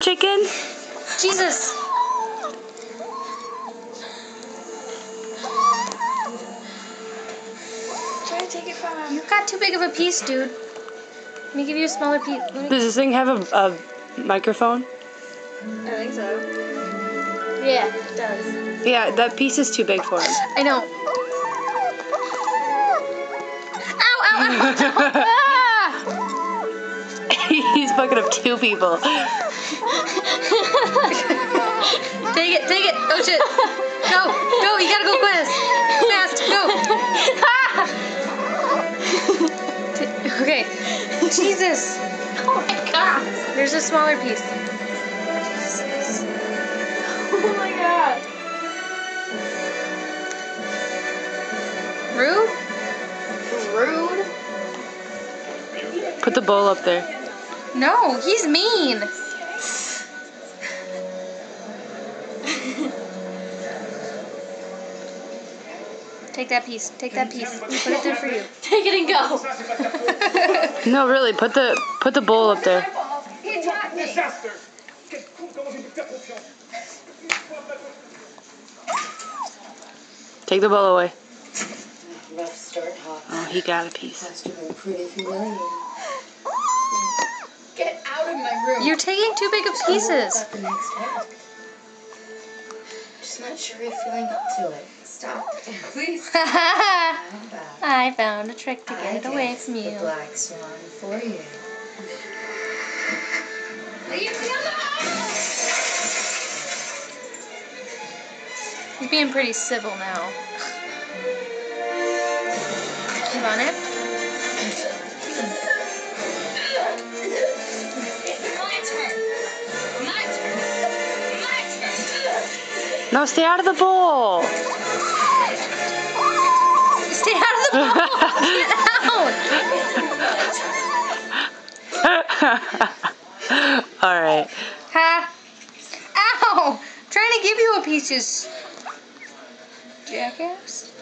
chicken? Jesus! Try to take it from him. You got too big of a piece, dude. Let me give you a smaller piece. Does this thing have a microphone? I think so. Yeah, it does. Yeah, that piece is too big for him. I know. Ow, ow, ow! He's fucking up 2 people. Take it, take it. Oh shit. Go, go, you gotta go fast. Go. Okay. Jesus. Oh my god. There's a smaller piece. Oh my god. Rude? Rude. Put the bowl up there. No, he's mean. Take that piece. Take that piece. Put it there for you. Take it and go. No, really, put the bowl up there. He attacked me. Take the bowl away. Rough start, Hawk. Oh, he got a piece. Must have been pretty humiliating. Get out of my room. You're taking too big of pieces. Got the next one. Just not sure you're feeling up to it. Stop. Please. I found a trick to get it away from The you. black swan for you. Leave me alone. He's being pretty civil now. You want it? My turn. My turn. My turn. No, stay out of the bowl. Stay out of the bowl! Get out! All right. Ha! Ow! I'm trying to give you a piece, you jackass.